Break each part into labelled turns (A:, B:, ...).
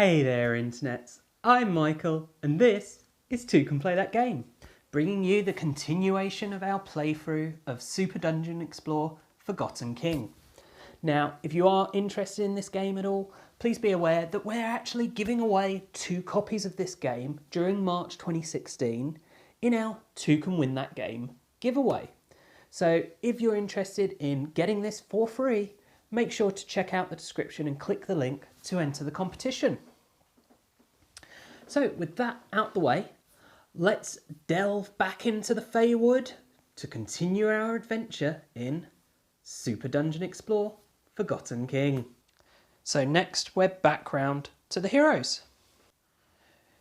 A: Hey there internets, I'm Michael and this is Toucan Play That Game, bringing you the continuation of our playthrough of Super Dungeon Explore Forgotten King. Now, if you are interested in this game at all, please be aware that we're actually giving away 2 copies of this game during March 2016 in our Toucan Win That Game giveaway. So if you're interested in getting this for free, make sure to check out the description and click the link to enter the competition. So with that out the way, let's delve back into the Feywood to continue our adventure in Super Dungeon Explore Forgotten King. So next we're back round to the heroes.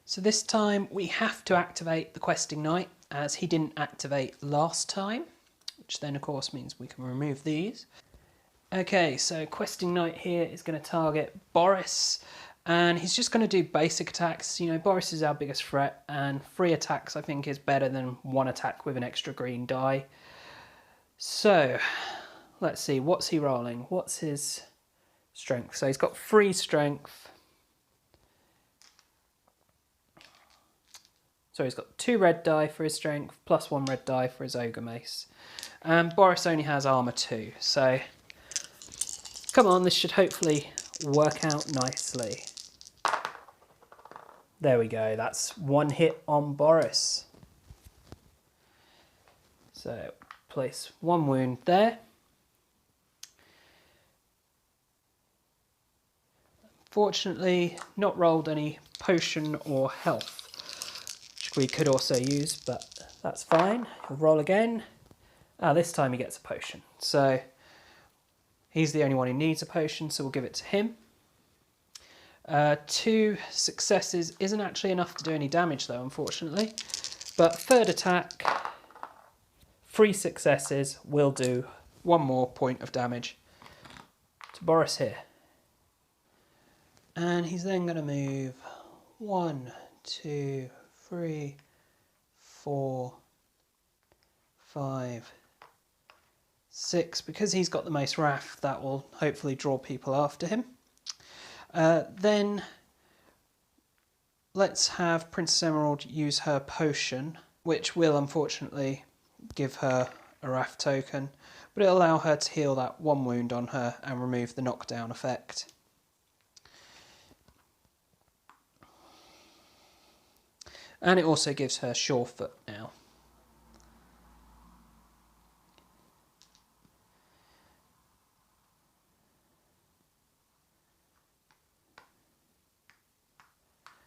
A: So this time we have to activate the questing knight as he didn't activate last time, which then of course means we can remove these. Okay, so questing knight here is going to target Boris, and he's just going to do basic attacks. You know, Boris is our biggest threat, and 3 attacks I think is better than 1 attack with an extra green die. So let's see, what's he rolling? What's his strength? So he's got 3 strength. So he's got 2 red die for his strength, plus 1 red die for his ogre mace. And Boris only has armor 2, so come on, this should hopefully work out nicely. There we go, that's 1 hit on Boris. So place 1 wound there. Fortunately, not rolled any potion or health, which we could also use, but that's fine. He'll roll again. This time he gets a potion. So he's the only one who needs a potion, so we'll give it to him. 2 successes isn't actually enough to do any damage though, unfortunately. But 3rd attack, 3 successes will do 1 more point of damage to Boris here. And he's then going to move 1, 2, 3, 4, 5, 6. Because he's got the most wrath, that will hopefully draw people after him. Then let's have Princess Emerald use her potion, which will unfortunately give her a wrath token, but it'll allow her to heal that 1 wound on her and remove the knockdown effect. And it also gives her Surefoot now.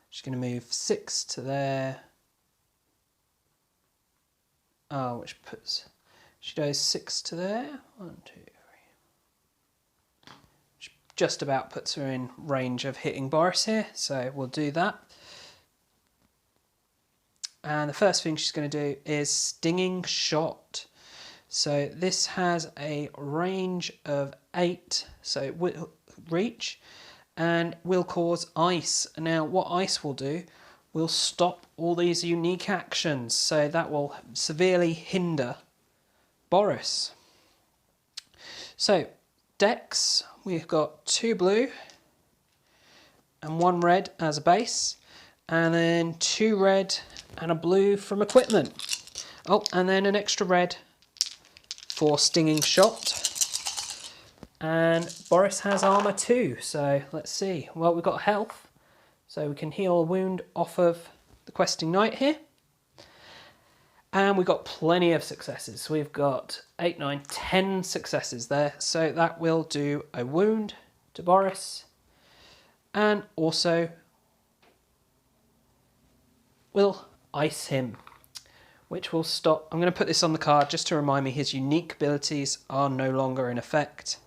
A: She's going to move 6 to there. Which puts... She does 6 to there. 1, 2, 3. Which just about puts her in range of hitting Boris here, so we'll do that. And the first thing she's going to do is Stinging Shot. So this has a range of 8, so it will reach, and will cause ice. Now what ice will do will stop all these unique actions, so that will severely hinder Boris. So Dex, we've got 2 blue and 1 red as a base, and then 2 red and a blue from equipment. Oh, and then an extra red for Stinging Shot. And Boris has armor 2, so let's see. Well, we've got health, so we can heal a wound off of the questing knight here. And we've got plenty of successes. So we've got 8, 9, 10 successes there, so that will do a wound to Boris. And also will ice him, which will stop. I'm going to put this on the card just to remind me his unique abilities are no longer in effect.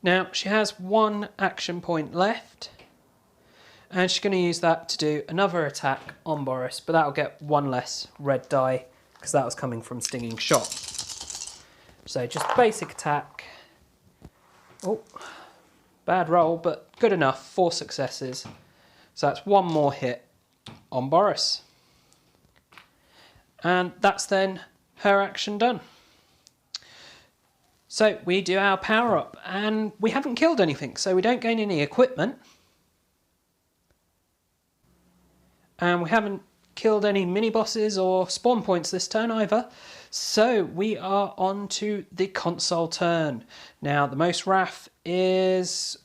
A: Now she has 1 action point left, and she's going to use that to do another attack on Boris, but that'll get 1 less red die because that was coming from Stinging Shot. So just basic attack. Oh, bad roll, but good enough. 4 successes. So that's 1 more hit on Boris. And that's then her action done. So we do our power up and we haven't killed anything, so we don't gain any equipment. And we haven't killed any mini bosses or spawn points this turn either. So we are on to the Consul turn. Now the most wrath is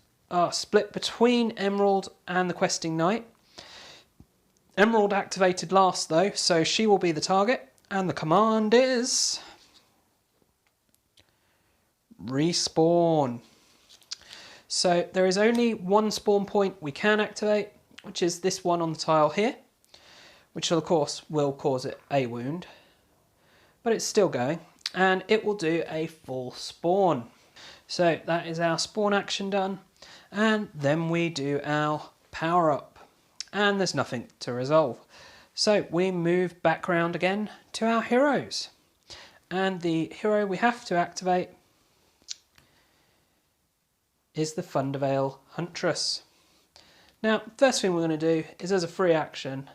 A: split between Emerald and the Questing Knight. Emerald activated last though, so she will be the target. And the command is respawn. So there is only one spawn point we can activate, which is this one on the tile here, which of course will cause it a wound, but it's still going, and it will do a full spawn. So that is our spawn action done, and then we do our power up, and there's nothing to resolve. So we move back around again to our heroes, and the hero we have to activate is the Thunderveil Huntress. Now, first thing we're going to do is, as a free action,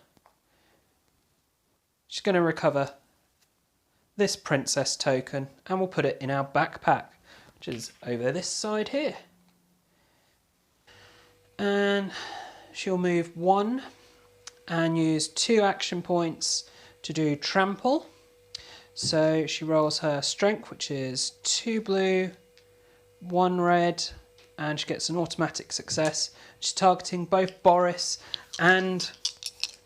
A: she's going to recover this princess token and we'll put it in our backpack, which is over this side here. And she'll move 1 and use 2 action points to do trample. So she rolls her strength, which is 2 blue, 1 red, and she gets an automatic success. She's targeting both Boris and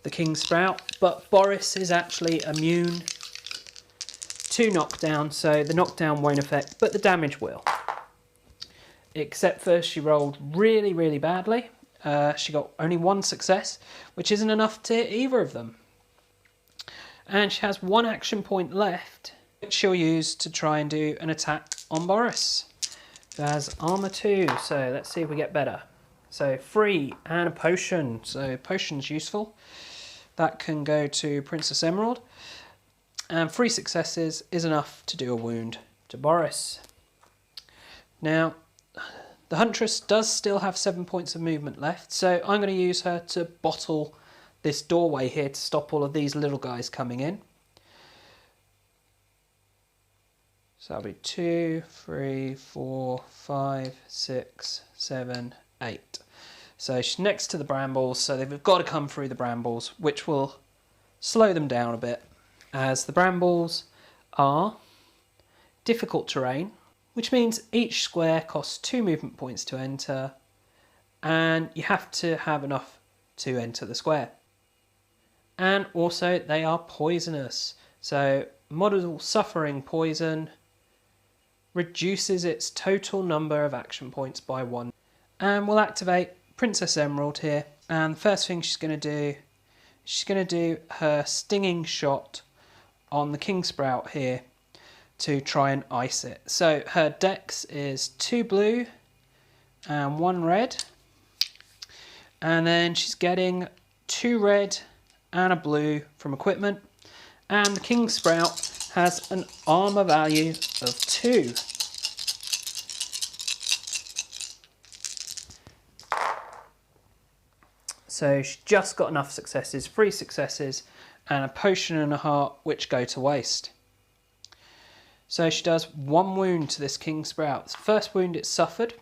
A: the King Sprout, but Boris is actually immune to knockdown, so the knockdown won't affect, but the damage will. Except for she rolled really, really badly. She got only 1 success, which isn't enough to hit either of them. And she has 1 action point left, which she'll use to try and do an attack on Boris. Who has armor 2, so let's see if we get better. So 3 and a potion, so potion's useful. That can go to Princess Emerald. And 3 successes is enough to do a wound to Boris. Now, the Huntress does still have 7 points of movement left, so I'm going to use her to bottle this doorway here to stop all of these little guys coming in. So that'll be 2, 3, 4, 5, 6, 7, 8. So she's next to the brambles, so they've got to come through the brambles, which will slow them down a bit, as the brambles are difficult terrain, which means each square costs 2 movement points to enter, and you have to have enough to enter the square. And also they are poisonous, so model suffering poison reduces its total number of action points by 1. And we'll activate Princess Emerald here, and the first thing she's going to do her stinging shot on the King Sprout here to try and ice it. So her dex is 2 blue and 1 red, and then she's getting 2 red and a blue from equipment, and the King Sprout has an armor value of 2. So she's just got enough successes, 3 successes, and a potion and a heart, which go to waste. So she does 1 wound to this King Sprout. It's the first wound it suffered,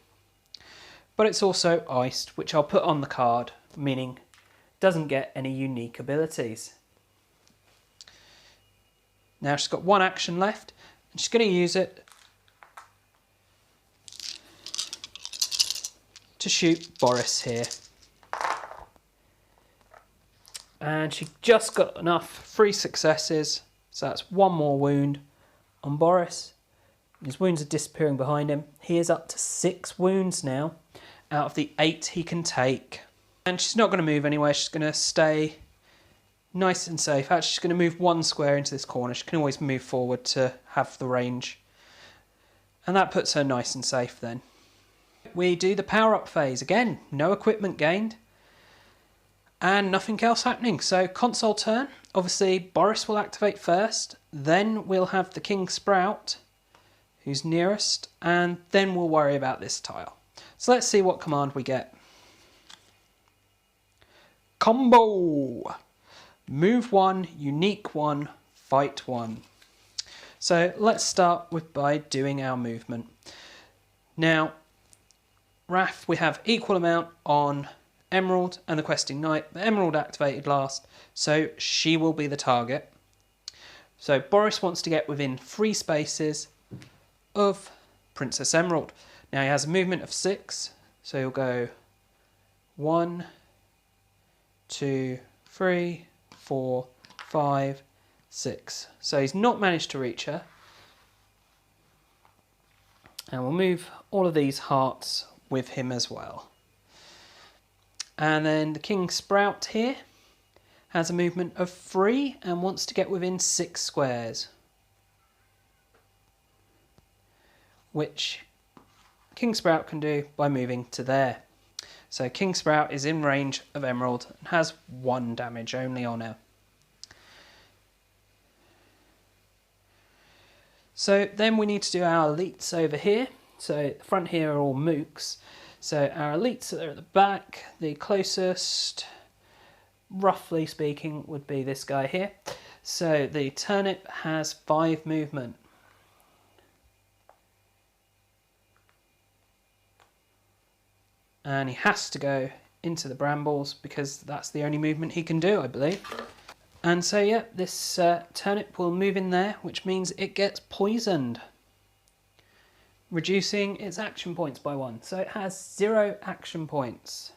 A: but it's also iced, which I'll put on the card, meaning it doesn't get any unique abilities. Now she's got 1 action left, and she's going to use it to shoot Boris here. And she just got enough, 3 successes, so that's 1 more wound on Boris. His wounds are disappearing behind him. He is up to 6 wounds now, out of the 8 he can take. And she's not going to move anywhere, she's going to stay nice and safe. Actually, she's going to move 1 square into this corner. She can always move forward to have the range. And that puts her nice and safe then. We do the power up phase. Again, no equipment gained. And nothing else happening. So Consul turn. Obviously Boris will activate first. Then we'll have the King Sprout, who's nearest. And then we'll worry about this tile. So let's see what command we get. Combo! Move 1, unique 1, fight 1. So let's start by doing our movement. Now, Wrath, we have equal amount on Emerald and the Questing Knight. The Emerald activated last, so she will be the target. So Boris wants to get within 3 spaces of Princess Emerald. Now he has a movement of 6, so he'll go 1, 2, 3, 4, 5, 6. So he's not managed to reach her. And we'll move all of these hearts with him as well. And then the King Sprout here has a movement of 3 and wants to get within 6 squares, which King Sprout can do by moving to there. So King Sprout is in range of Emerald and has 1 damage only on her. So then we need to do our elites over here. So the front here are all mooks. So our elites are at the back. The closest, roughly speaking, would be this guy here. So the turnip has 5 movement. And he has to go into the brambles because that's the only movement he can do, I believe. And so yeah, this turnip will move in there, which means it gets poisoned, reducing its action points by 1. So it has 0 action points.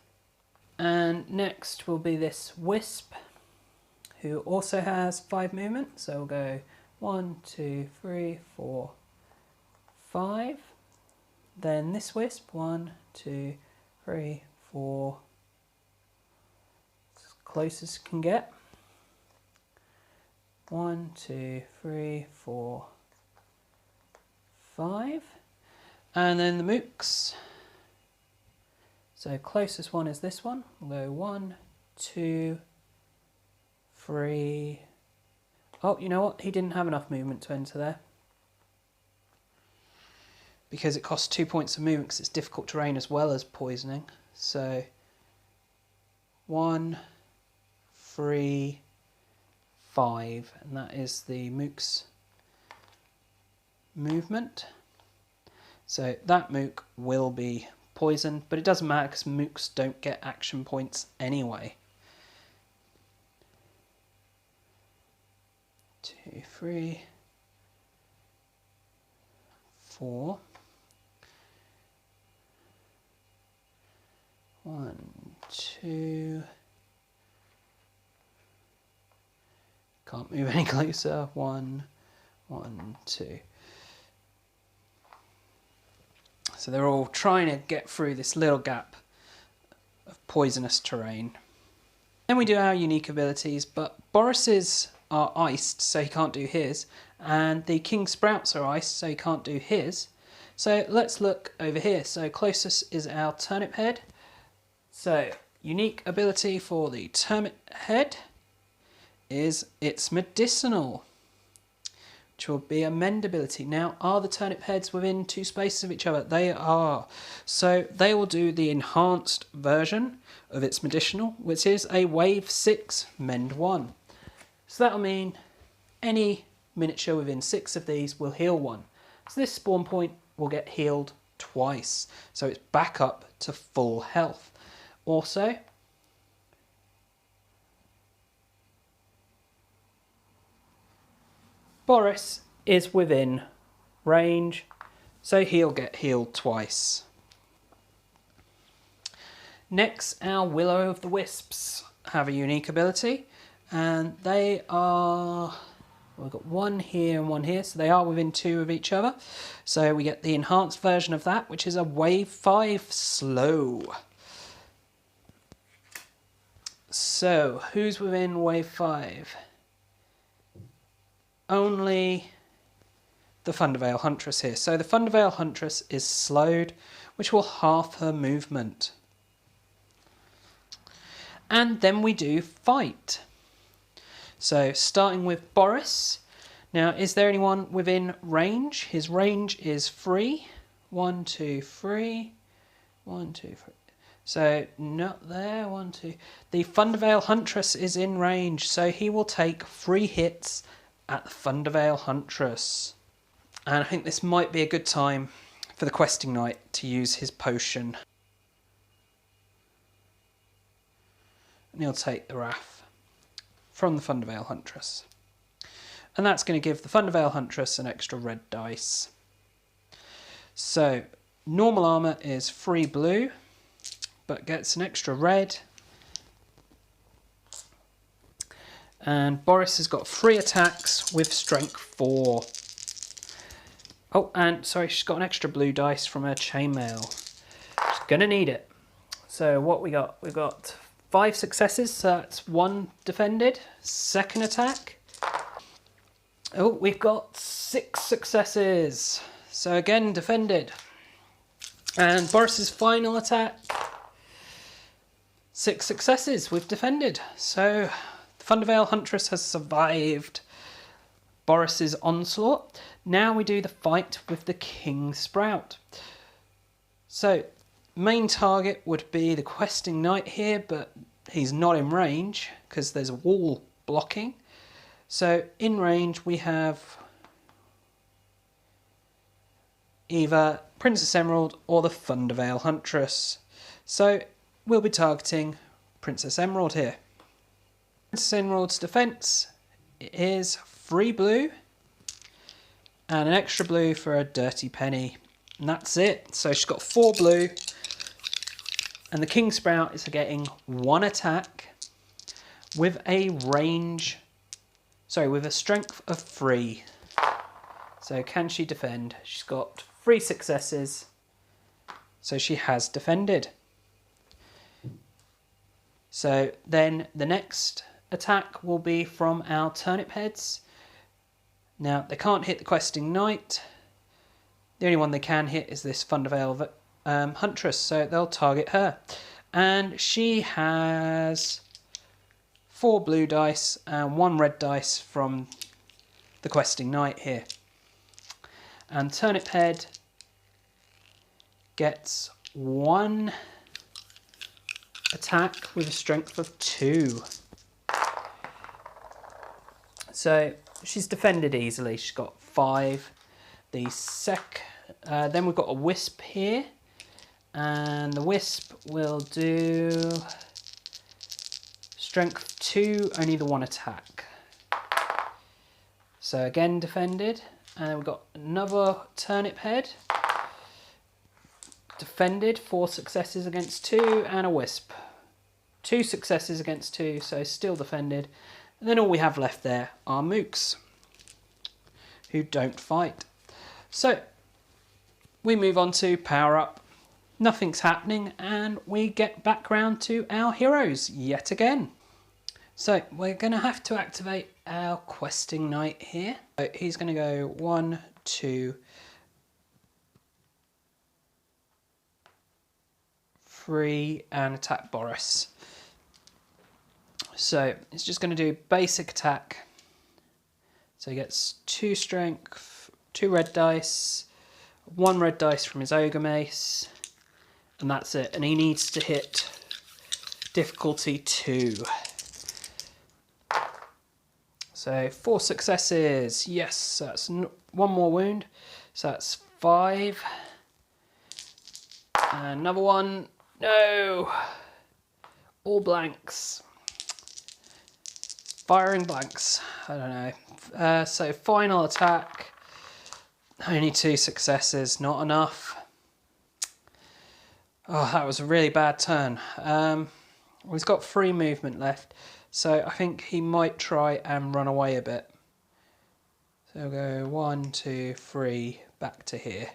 A: And next will be this Wisp, who also has 5 movement. So we'll go 1, 2, 3, 4, 5. Then this Wisp, 1, 2, 3, 4, as close as can get. 1, 2, 3, 4, 5. And then the mooks. So closest one is this one. We'll go 1, 2, 3. Oh, you know what? He didn't have enough movement to enter there, because it costs 2 points of movement because it's difficult terrain as well as poisoning. So 1, 3, 5, and that is the mook's movement. So that mook will be poisoned, but it doesn't matter because mooks don't get action points anyway. 2, 3, 4. 1, 2. Can't move any closer. 1, 1, 2. So they're all trying to get through this little gap of poisonous terrain. Then we do our unique abilities, but Boris's are iced, so he can't do his, and the King Sprouts are iced, so he can't do his. So let's look over here. So closest is our Turnip Head. So unique ability for the Turnip Head is it's medicinal, which will be a mend ability. Now, are the Turnip Heads within 2 spaces of each other? They are. So they will do the enhanced version of its medicinal, which is a wave 6 mend 1. So that'll mean any miniature within 6 of these will heal 1. So this spawn point will get healed twice. So it's back up to full health. Also, Boris is within range, so he'll get healed twice. Next, our Willow of the Wisps have a unique ability, and they are, we've got 1 here and 1 here, so they are within 2 of each other. So we get the enhanced version of that, which is a wave 5 slow. So who's within wave 5? Only the Thunderveil Huntress here. So the Thunderveil Huntress is slowed, which will halve her movement. And then we do fight. So starting with Boris. Now, is there anyone within range? His range is 3. 1, 2, 3. 1, 2, 3. So not there. 1, 2. The Thunderveil Huntress is in range, so he will take 3 hits at the Thunderveil Huntress. And I think this might be a good time for the questing knight to use his potion. And he'll take the wrath from the Thunderveil Huntress. And that's going to give the Thunderveil Huntress an extra red dice. So, normal armour is 3 blue, but gets an extra red. And Boris has got 3 attacks with strength 4. Oh, and sorry, she's got an extra blue dice from her chainmail. She's going to need it. So what we got? We've got 5 successes, so that's 1 defended. Second attack. Oh, we've got 6 successes. So again, defended. And Boris's final attack. 6 successes, we've defended. So the Thunderveil Huntress has survived Boris's onslaught. Now we do the fight with the King Sprout. So main target would be the questing knight here, but he's not in range because there's a wall blocking. So in range we have either Princess Emerald or the Thunderveil Huntress. So we'll be targeting Princess Emerald here. Princess Emerald's defense is 3 blue and an extra blue for a dirty penny. And that's it. So she's got 4 blue. And the King Sprout is getting 1 attack with a range, with a strength of 3. So can she defend? She's got 3 successes. So she has defended. So then the next attack will be from our turnip heads. Now, they can't hit the questing knight. The only one they can hit is this Thunderveil Huntress, so they'll target her. And she has 4 blue dice and 1 red dice from the questing knight here. And turnip head gets 1 attack with a strength of 2. So she's defended easily. She's got 5. Then we've got a wisp here, and the wisp will do strength 2, only the 1 attack. So again defended, and we've got another turnip head. Defended, 4 successes against 2, and a wisp. 2 successes against 2, so still defended. And then all we have left there are mooks, who don't fight. So we move on to power up. Nothing's happening, and we get back round to our heroes yet again. So we're going to have to activate our questing knight here. So he's going to go 1, 2, 3 and attack Boris. So it's just going to do basic attack. So he gets 2 strength, 2 red dice, 1 red dice from his ogre mace, and that's it. And he needs to hit difficulty 2. So 4 successes. Yes, that's 1 more wound. So that's 5. And another one. No! All blanks. Firing blanks. I don't know. So final attack. Only 2 successes. Not enough. Oh, that was a really bad turn. He's got 3 movement left. So I think he might try and run away a bit. So we'll go 1, 2, 3, back to here.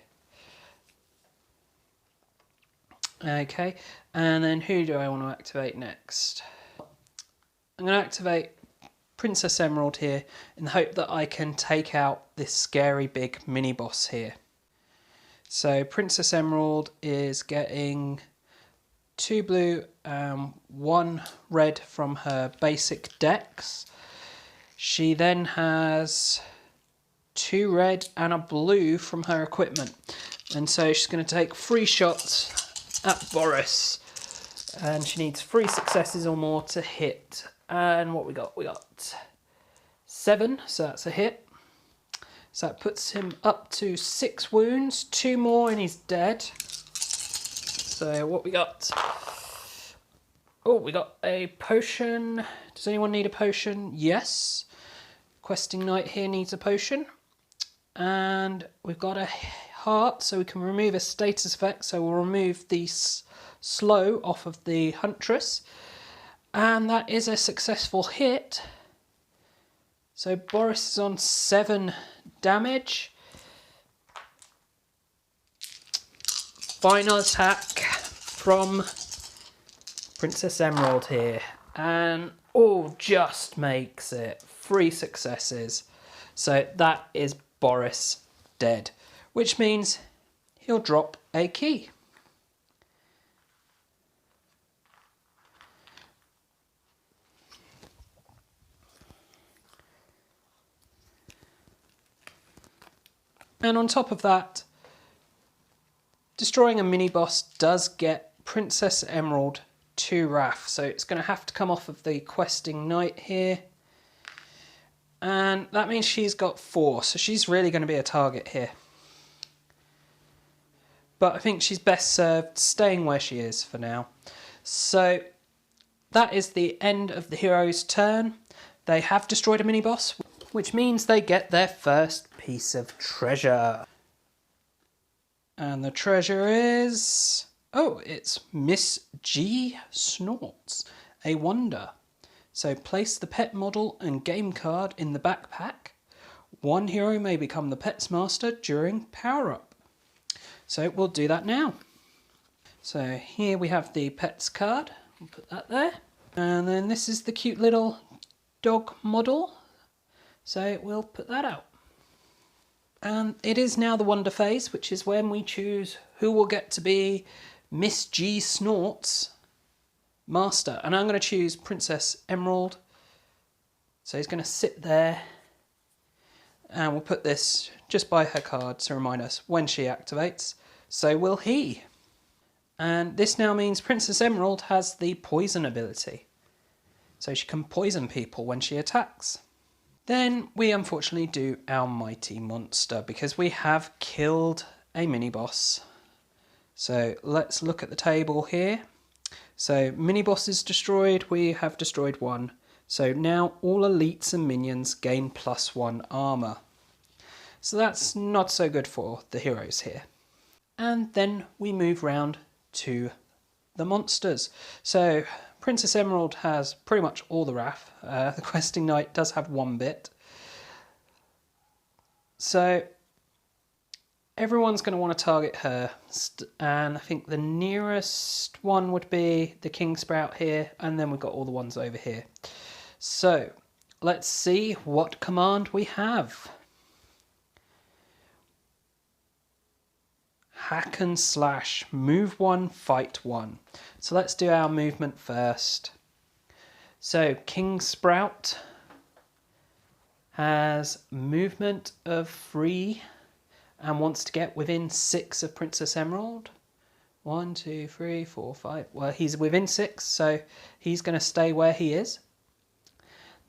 A: Okay, and then who do I want to activate next? I'm going to activate Princess Emerald here in the hope that I can take out this scary big mini boss here. So Princess Emerald is getting 2 blue and 1 red from her basic dex. She then has 2 red and a blue from her equipment. And so she's going to take 3 shots at Boris. And she needs 3 successes or more to hit. And what we got? We got 7, so that's a hit. So that puts him up to 6 wounds, 2 more and he's dead. So what we got? Oh, we got a potion. Does anyone need a potion? Yes. Questing Knight here needs a potion. And we've got a heart, so we can remove a status effect. So we'll remove the slow off of the Huntress. And that is a successful hit. So Boris is on 7 damage. Final attack from Princess Emerald here. And just makes it 3 successes. So that is Boris dead, which means he'll drop a key. And on top of that, destroying a mini-boss does get Princess Emerald 2 Wrath. So it's going to have to come off of the Questing Knight here. And that means she's got 4, so she's really going to be a target here. But I think she's best served staying where she is for now. So that is the end of the hero's turn. They have destroyed a mini-boss, which means they get their first piece of treasure. And the treasure is... oh, it's Miss G Snorts, a wonder. So place the pet model and game card in the backpack. One hero may become the pet's master during power-up. So we'll do that now. So here we have the pet's card. We'll put that there. And then this is the cute little dog model. So we'll put that out. And it is now the wonder phase, which is when we choose who will get to be Miss G Snorts master. And I'm going to choose Princess Emerald. So he's going to sit there. And we'll put this just by her card to remind us when she activates. So will he. And this now means Princess Emerald has the poison ability. So she can poison people when she attacks. Then we unfortunately do our mighty monster because we have killed a mini-boss. So let's look at the table here. So mini-boss is destroyed, we have destroyed 1. So now all elites and minions gain +1 armour. So that's not so good for the heroes here. And then we move round to the monsters. So Princess Emerald has pretty much all the wrath. The Questing Knight does have 1 bit. So everyone's going to want to target her. And I think the nearest one would be the King Sprout here. And then we've got all the ones over here. So let's see what command we have. Hack and slash, move 1, fight 1. So let's do our movement first. So King Sprout has movement of 3 and wants to get within 6 of Princess Emerald. 1, 2, 3, 4, 5. Well, he's within 6, so he's going to stay where he is.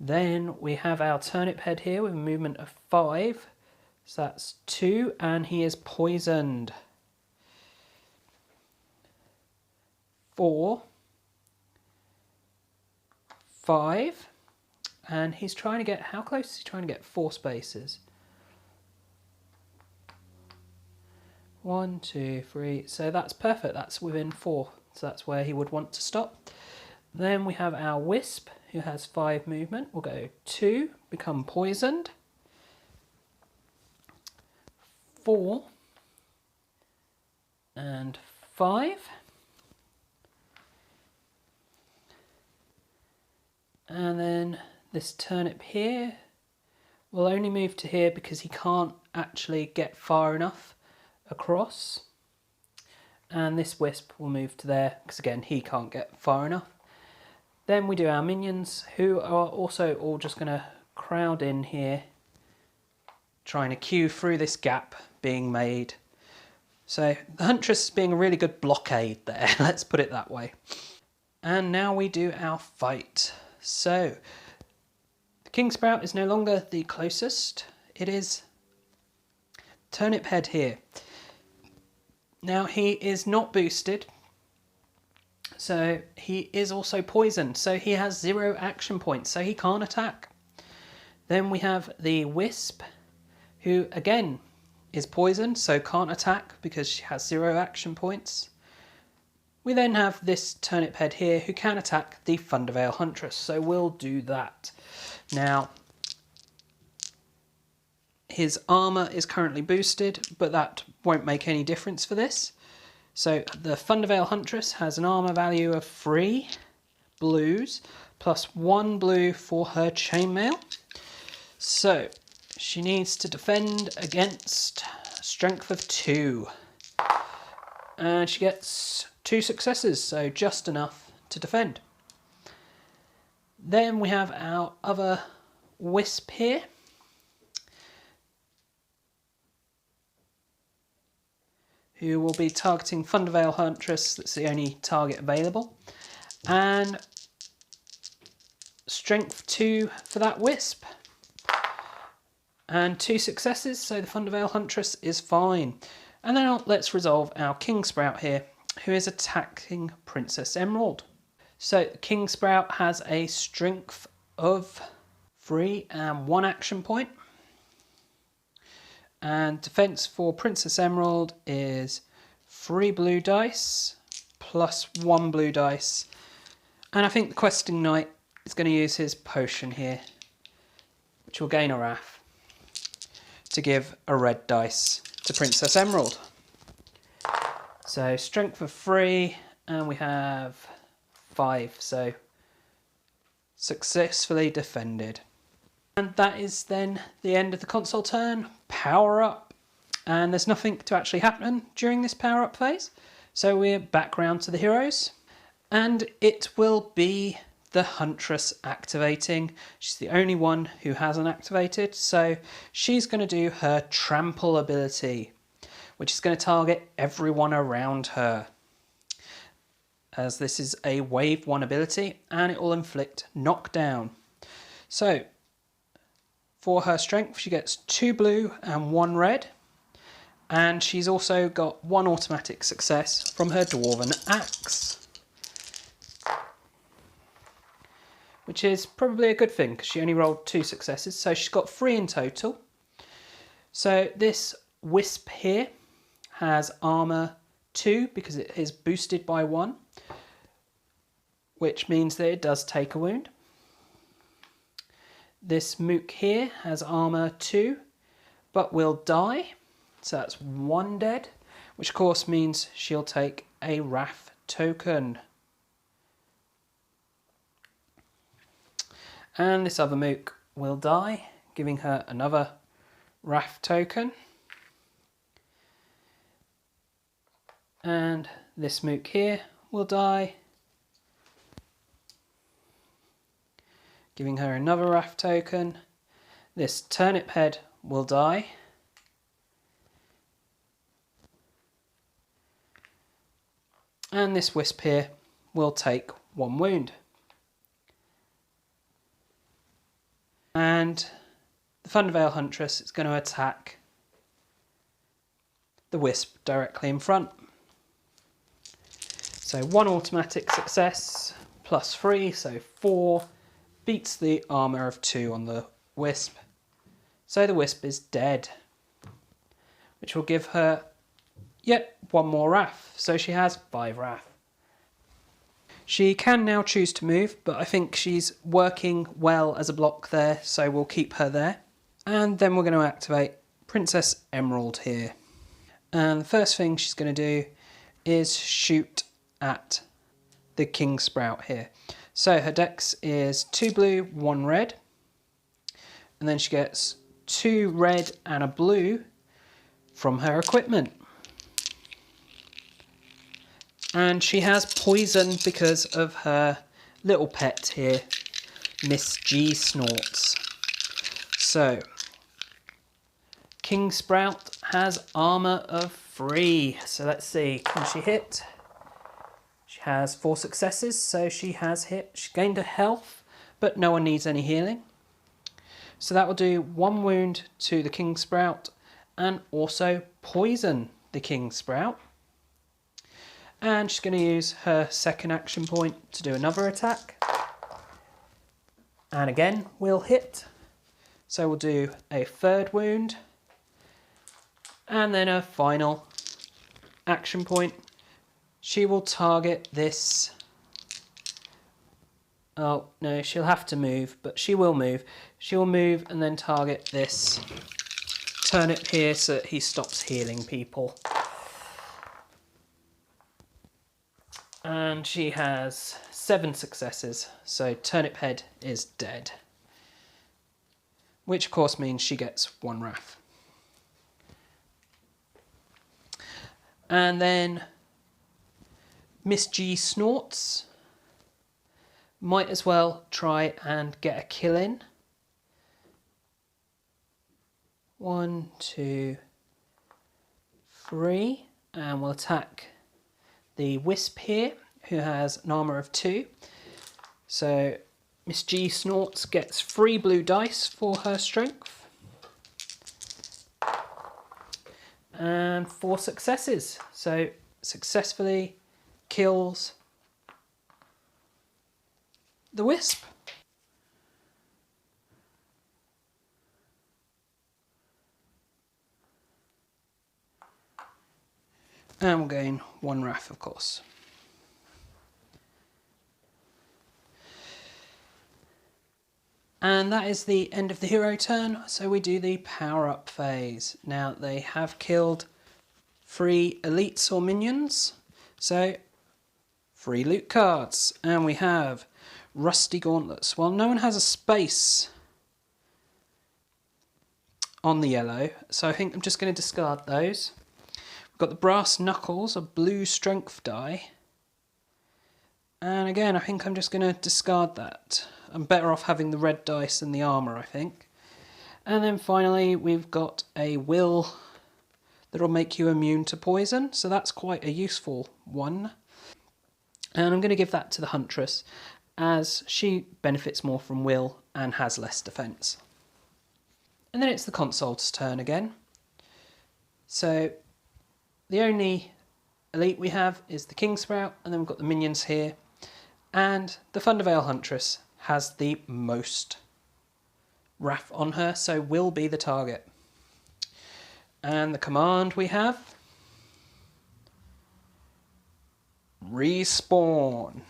A: Then we have our Turnip Head here with a movement of 5. So that's 2, and he is poisoned. 4, 5, and he's trying to get, how close is he trying to get? 4 spaces. 1, 2, 3, so that's perfect, that's within 4, so that's where he would want to stop. Then we have our Wisp, who has 5 movement. We'll go 2, become poisoned. 4, and 5. And then this turnip here will only move to here because he can't actually get far enough across. And this wisp will move to there because again he can't get far enough. Then we do our minions, who are also all just going to crowd in here, trying to queue through this gap being made. So the Huntress is being a really good blockade there, let's put it that way. And now we do our fight. So the King Sprout is no longer the closest. It is turnip head here. Now he is not boosted, so he is also poisoned, so he has 0 action points, so he can't attack. Then we have the wisp, who again is poisoned, so can't attack because she has 0 action points. We then have this turnip head here who can attack the Thunderveil Huntress, so we'll do that. Now, his armour is currently boosted, but that won't make any difference for this. So the Thunderveil Huntress has an armour value of 3 blues, plus 1 blue for her chainmail. So she needs to defend against strength of 2. And she gets 2 successes, so just enough to defend. Then we have our other wisp here. Who will be targeting Thunderveil Huntress, that's the only target available. And strength 2 for that wisp. And 2 successes, so the Thunderveil Huntress is fine. And then let's resolve our King Sprout here, who is attacking Princess Emerald. So King Sprout has a strength of 3 and 1 action point. And defense for Princess Emerald is 3 blue dice plus 1 blue dice. And I think the Questing Knight is going to use his potion here, which will gain a wrath to give a red dice to Princess Emerald. So strength of 3, and we have 5, so successfully defended. And that is then the end of the Consul turn. Power up. And there's nothing to actually happen during this power up phase. So we're back round to the heroes. And it will be the Huntress activating. She's the only one who hasn't activated. So she's going to do her Trample ability, which is going to target everyone around her, as this is a wave 1 ability and it will inflict knockdown. So for her strength, she gets 2 blue and 1 red. And she's also got 1 automatic success from her Dwarven Axe, which is probably a good thing because she only rolled 2 successes. So she's got 3 in total. So this wisp here has armor 2 because it is boosted by 1, which means that it does take a wound. This mook here has armor 2, but will die. So that's 1 dead, which of course means she'll take a wrath token. And this other mook will die, giving her another wrath token. And this mook here will die, giving her another wrath token. This turnip head will die. And this wisp here will take 1 wound. And the Thunderveil Huntress is going to attack the wisp directly in front. So 1 automatic success plus 3, so 4, beats the armour of 2 on the wisp. So the wisp is dead, which will give her yet 1 more wrath. So she has 5 wrath. She can now choose to move, but I think she's working well as a block there, so we'll keep her there. And then we're going to activate Princess Emerald here. And the first thing she's going to do is shoot at the King Sprout here. So her dex is 2 blue, 1 red. And then she gets 2 red and a blue from her equipment. And she has poison because of her little pet here, Miss G Snorts. So, King Sprout has armour of 3. So let's see, can she hit? She has 4 successes, so she has hit. She gained a health, but no one needs any healing. So that will do 1 wound to the King Sprout and also poison the king sprout. And she's going to use her second action point to do another attack. And again, we'll hit. So we'll do a third wound. And then a final action point. She will target this. Oh, no, she'll have to move, but she will move. She'll move and then target this turnip here so that he stops healing people. And she has 7 successes, so Turnip Head is dead. Which of course means she gets 1 wrath. And then Miss G Snorts might as well try and get a kill in. 1, 2, 3, and we'll attack the Wisp here, who has an armour of 2. So Miss G Snorts gets 3 blue dice for her strength. And 4 successes. So successfully kills the Wisp. And we'll gain 1 wrath, of course. And that is the end of the hero turn, so we do the power-up phase. Now, they have killed 3 elites or minions, so 3 loot cards. And we have Rusty Gauntlets. Well, no one has a space on the yellow, so I think I'm just going to discard those. We've got the Brass Knuckles, a blue strength die. And again, I think I'm just going to discard that. I'm better off having the red dice and the armour, I think. And then finally, we've got a will that'll make you immune to poison. So that's quite a useful one. And I'm going to give that to the Huntress, as she benefits more from will and has less defence. And then it's the Consul's turn again. So the only elite we have is the King Sprout, and then we've got the minions here. And the Thundervale Huntress has the most wrath on her, so will be the target. And the command we have: respawn.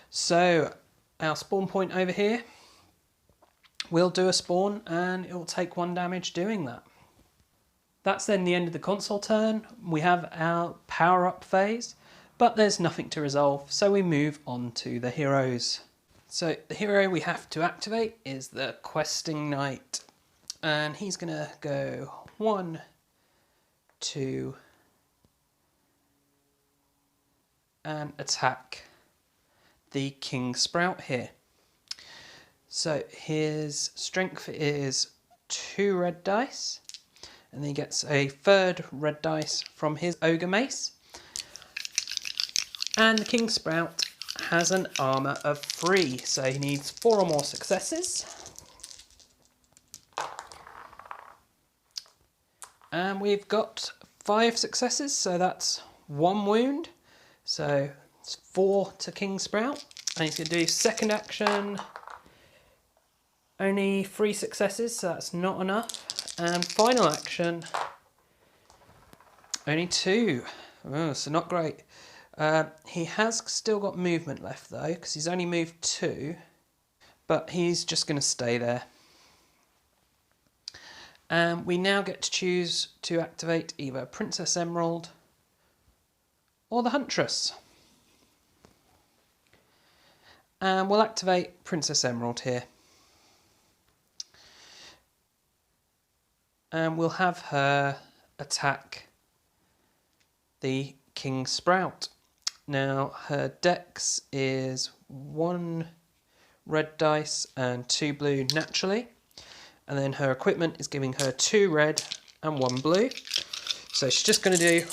A: So our spawn point over here will do a spawn, and it will take 1 damage doing that. That's then the end of the Consul turn. We have our power-up phase, but there's nothing to resolve, so we move on to the heroes. So the hero we have to activate is the Questing Knight, and he's going to go 1, 2, and attack the King Sprout here. So his strength is 2 red dice, and then he gets a 3rd red dice from his Ogre Mace. And the King Sprout has an armour of 3, so he needs 4 or more successes. And we've got 5 successes, so that's 1 wound. So it's 4 to King Sprout. And he's going to do second action. Only 3 successes, so that's not enough. And final action, only 2. Oh, so not great. He has still got movement left though, because he's only moved 2. But he's just going to stay there. And we now get to choose to activate either Princess Emerald or the Huntress. And we'll activate Princess Emerald here. And we'll have her attack the King Sprout. Now her dex is 1 red dice and 2 blue naturally. And then her equipment is giving her 2 red and 1 blue. So she's just going to do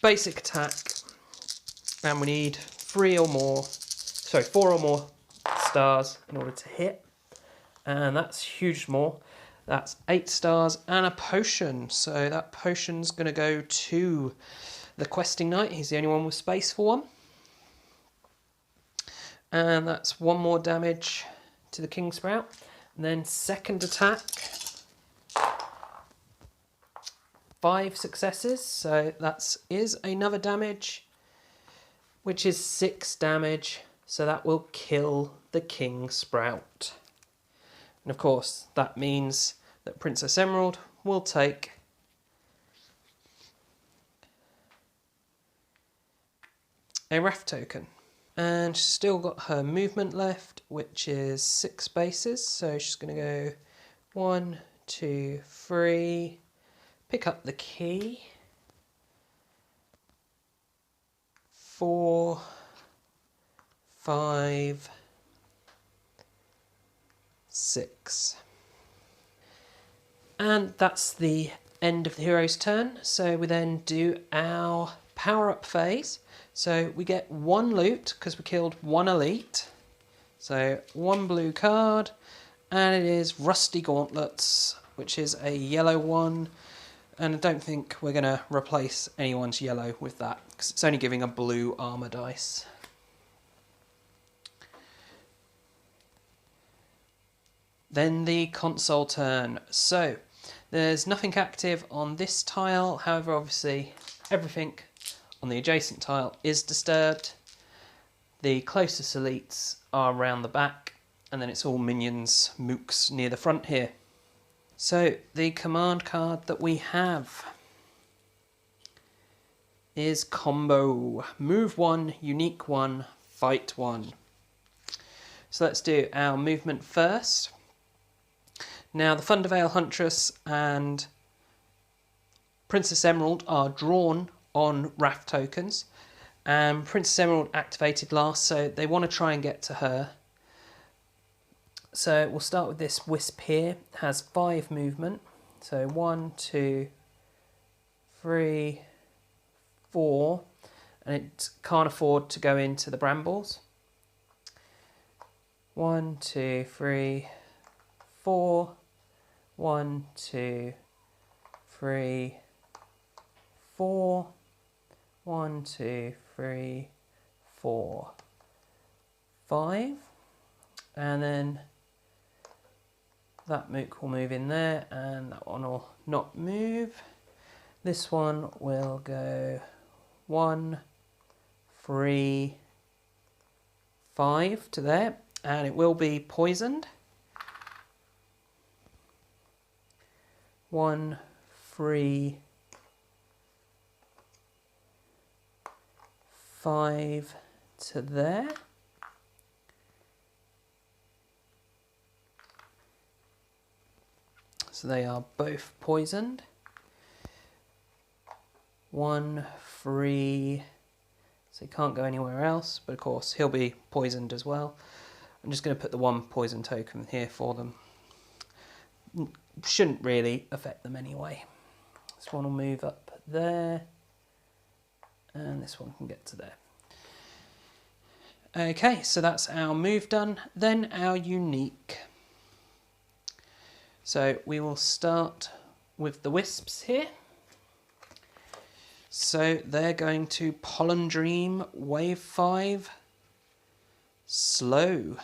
A: basic attack. And we need 4 or more stars in order to hit. And that's huge more. That's 8 stars and a potion. So that potion's going to go to the questing knight. He's the only one with space for one. And that's 1 more damage to the king sprout. And then second attack, 5 successes. So that is another damage, which is 6 damage. So that will kill the king sprout. And of course, that means that Princess Emerald will take a wrath token. And she's still got her movement left, which is 6 spaces. So she's going to go 1, 2, 3, pick up the key, 4, 5, 6. And that's the end of the hero's turn. So we then do our power-up phase. So we get 1 loot because we killed 1 elite. So 1 blue card, and it is Rusty Gauntlets, which is a yellow one. And I don't think we're going to replace anyone's yellow with that because it's only giving a blue armor dice. Then the Consul turn. So there's nothing active on this tile. However, obviously everything on the adjacent tile is disturbed. The closest elites are around the back, and then it's all minions, mooks near the front here. So the command card that we have is Combo. Move 1, unique 1, fight 1. So let's do our movement first. Now the Thunderveil Huntress and Princess Emerald are drawn on wrath tokens, and Princess Emerald activated last, so they want to try and get to her. So we'll start with this wisp here. It has 5 movement, so 1, 2, 3, 4, and it can't afford to go into the brambles. 1, 2, 3, 4, 1, 2, 3, 4, 1, 2, 3, 4, 5, and then that mook will move in there, and that one will not move. This one will go 1, 3, 5 to there, and it will be poisoned. 1, 3, 5 to there. So they are both poisoned. 1, 3, so he can't go anywhere else, but of course he'll be poisoned as well. I'm just going to put the 1 poison token here for them. Shouldn't really affect them anyway. This one will move up there, and this one can get to there. Okay, so that's our move done. Then our unique. So we will start with the wisps here. So they're going to Pollen Dream, Wave 5, Slow.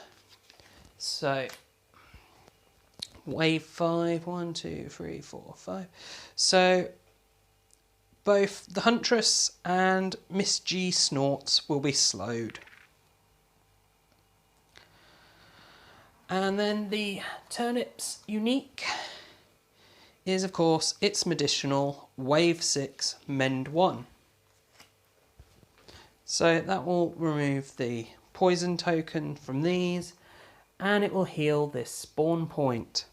A: So Wave 5, 1, 2, 3, 4, 5. So both the Huntress and Miss G Snorts will be slowed. And then the Turnip's unique is, of course, its medicinal Wave 6, Mend 1. So that will remove the poison token from these, and it will heal this spawn point.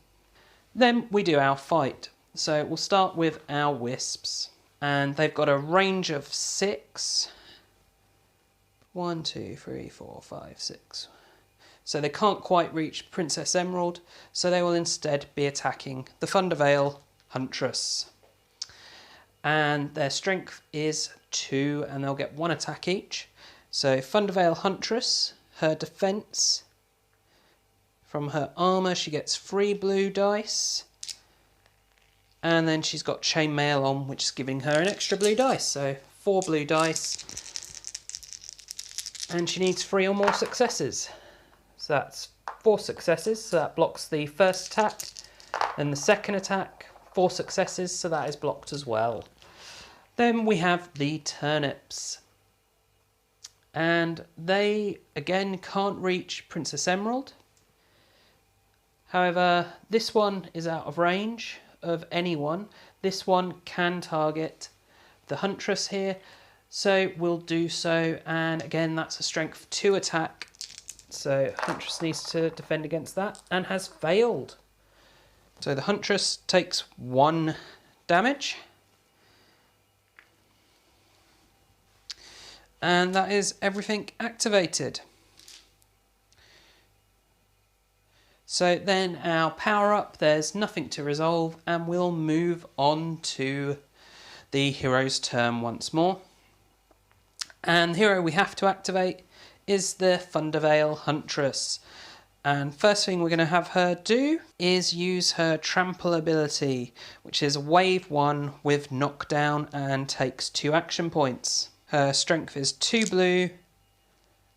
A: Then we do our fight. So we'll start with our wisps, and they've got a range of 6. 1, 2, 3, 4, 5, 6. So they can't quite reach Princess Emerald, so they will instead be attacking the Thunderveil Huntress. And their strength is 2, and they'll get 1 attack each. So Thunderveil Huntress, her defense, from her armor she gets 3 blue dice, And then she's got chainmail on, which is giving her an extra blue dice. So 4 blue dice. And she needs 3 or more successes. So that's 4 successes, so that blocks the first attack. And the second attack, 4 successes, so that is blocked as well. Then we have the turnips. And they, again, can't reach Princess Emerald. However, this one is out of range of anyone. This one can target the Huntress here, so we'll do so. And again, that's a strength 2 attack. So Huntress needs to defend against that and has failed. So the Huntress takes 1 damage. And that is everything activated. So then our power up, there's nothing to resolve, and we'll move on to the hero's turn once more. And the hero we have to activate is the Thunderveil Huntress. And first thing we're going to have her do is use her trample ability, which is wave 1 with knockdown and takes 2 action points. Her strength is 2 blue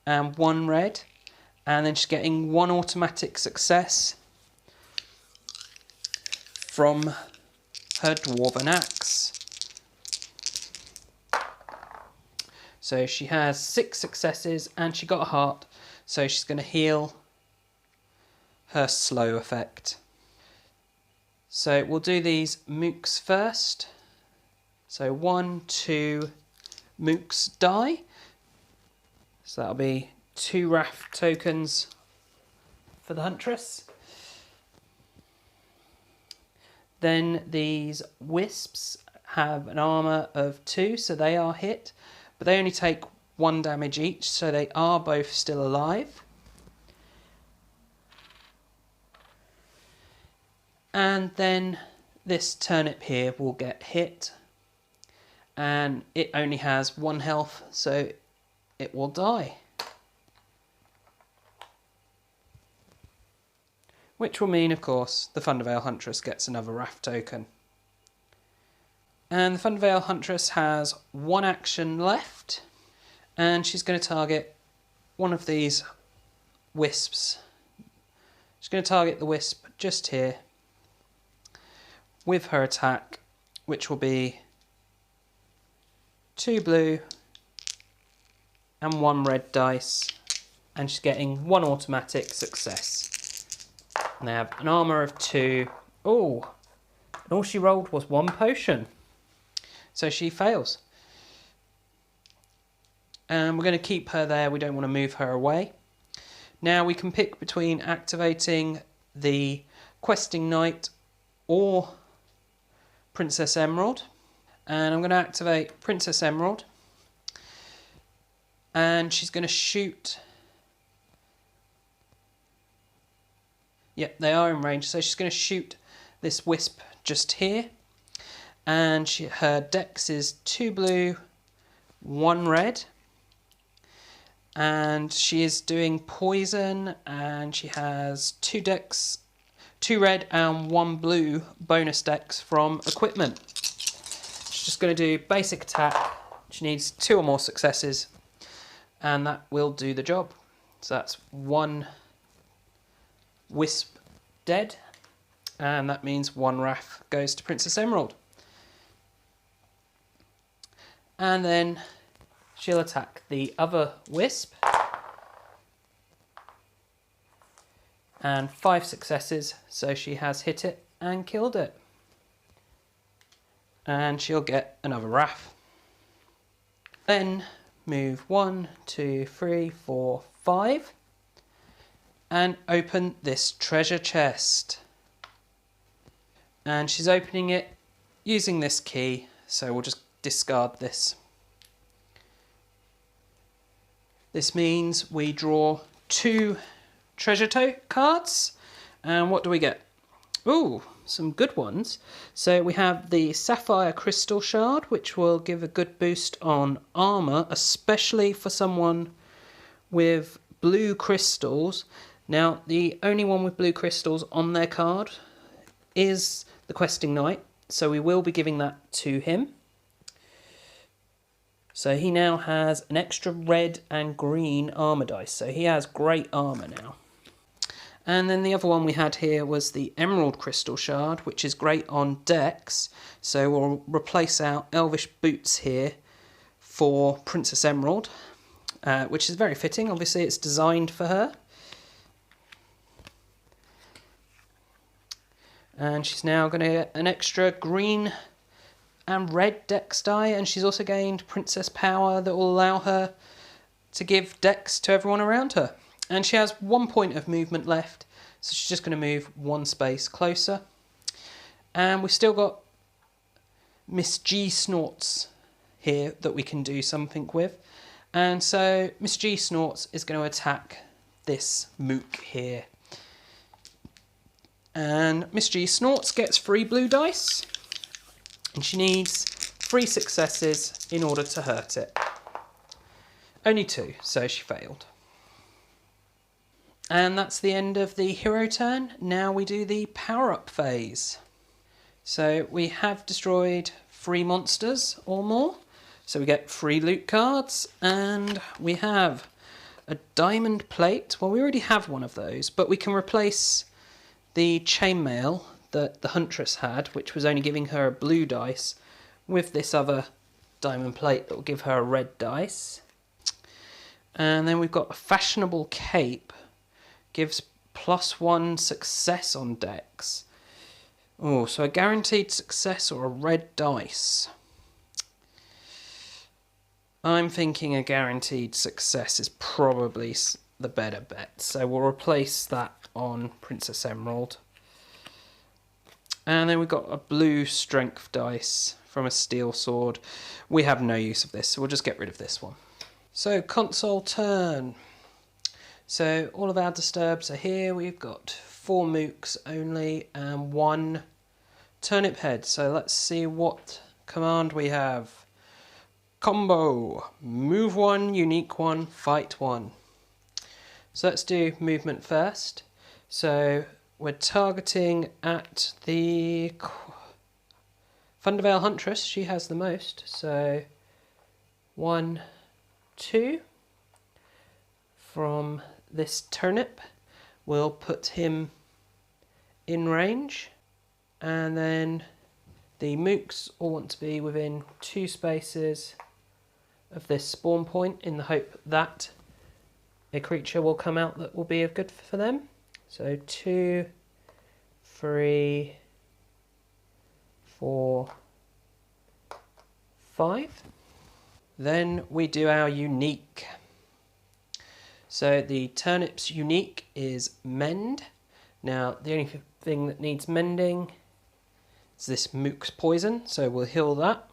A: and 1 red. And then she's getting 1 automatic success from her Dwarven Axe. So she has 6 successes and she got a heart. So she's going to heal her slow effect. So we'll do these mooks first. So 1, 2 mooks die. So that'll be 2 Wrath tokens for the Huntress. Then these Wisps have an armour of 2, so they are hit, but they only take 1 damage each, so they are both still alive. And then this turnip here will get hit, and it only has 1 health, so it will die. Which will mean, of course, the Thunderveil Huntress gets another Wrath token. And the Thunderveil Huntress has 1 action left, and she's going to target one of these Wisps. She's going to target the Wisp just here with her attack, which will be 2 blue and 1 red dice, and she's getting 1 automatic success. And they have an armour of 2. Oh, and all she rolled was 1 potion. So she fails. And we're going to keep her there. We don't want to move her away. Now we can pick between activating the Questing Knight or Princess Emerald. And I'm going to activate Princess Emerald. And she's going to shoot. Yep, they are in range. So she's going to shoot this Wisp just here. And her dex is 2 blue, 1 red. And she is doing poison, and she has 2 dex, 2 red and 1 blue bonus dex from equipment. She's just going to do basic attack. She needs 2 or more successes, and that will do the job. So that's 1 Wisp dead, and that means 1 Wrath goes to Princess Emerald. And then she'll attack the other Wisp. And 5 successes, so she has hit it and killed it. And she'll get another Wrath. Then move 1, 2, 3, 4, 5. And open this treasure chest. And she's opening it using this key, so we'll just discard this. This means we draw 2 treasure cards, and what do we get? Ooh, some good ones. So we have the Sapphire Crystal Shard, which will give a good boost on armour, especially for someone with blue crystals. Now, the only one with blue crystals on their card is the Questing Knight, so we will be giving that to him. So he now has an extra red and green armor dice, so he has great armor now. And then the other one we had here was the Emerald Crystal Shard, which is great on Dex. So we'll replace our Elvish Boots here for Princess Emerald, which is very fitting. Obviously it's designed for her. And she's now going to get an extra green and red Dex die, and she's also gained Princess Power that will allow her to give Dex to everyone around her. And she has 1 point of movement left, so she's just going to move 1 space closer. And we've still got Miss G Snorts here that we can do something with. And so Miss G Snorts is going to attack this Mook here. And Miss G Snorts gets 3 blue dice, and she needs 3 successes in order to hurt it. Only 2, so she failed. And that's the end of the hero turn. Now we do the power-up phase. So we have destroyed 3 monsters or more, so we get 3 loot cards, and we have a diamond plate. Well, we already have one of those, but we can replace the chainmail that the Huntress had, which was only giving her a blue dice, with this other diamond plate that will give her a red dice. And then we've got a fashionable cape, gives +1 success on Dex. Oh, so a guaranteed success or a red dice. I'm thinking a guaranteed success is probably the better bet, so we'll replace that on Princess Emerald. And then we've got a blue strength dice from a steel sword. We have no use of this, so we'll just get rid of this one. So Consul turn. So all of our disturbs are here. We've got 4 mooks only and 1 turnip head. So let's see what command we have. Combo. Move 1, unique 1, fight 1. So let's do movement first. So we're targeting at the Thundervale Huntress. She has the most. So 1, 2. From this turnip, we'll put him in range. And then the mooks all want to be within 2 spaces of this spawn point in the hope that a creature will come out that will be of good for them. So 2, 3, 4, 5. Then we do our unique. So the turnip's unique is mend. Now the only thing that needs mending is this mook's poison, so we'll heal that.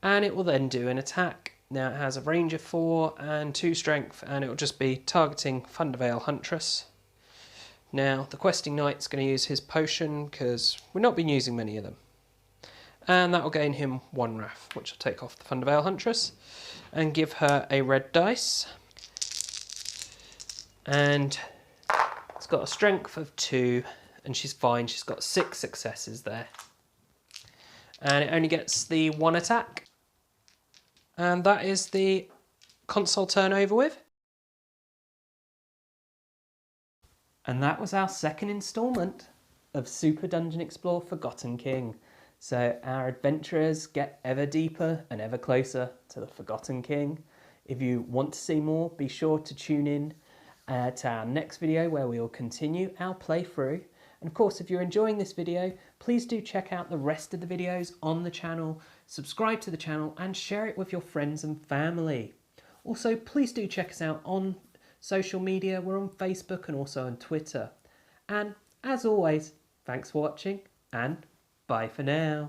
A: And it will then do an attack. Now it has a range of 4 and 2 strength, and it will just be targeting Thundervale Huntress. Now the Questing Knight's going to use his potion because we've not been using many of them. And that will gain him 1 wrath, which will take off the Thundervale Huntress and give her a red dice. And it's got a strength of 2, and she's fine. She's got 6 successes there. And it only gets the 1 attack. And that is the Consul turn over with. And that was our second instalment of Super Dungeon Explore Forgotten King. So our adventurers get ever deeper and ever closer to the Forgotten King. If you want to see more, be sure to tune in to our next video where we will continue our playthrough. And of course, if you're enjoying this video, please do check out the rest of the videos on the channel, subscribe to the channel and share it with your friends and family. Also, please do check us out on social media. We're on Facebook and also on Twitter. And as always, thanks for watching and bye for now.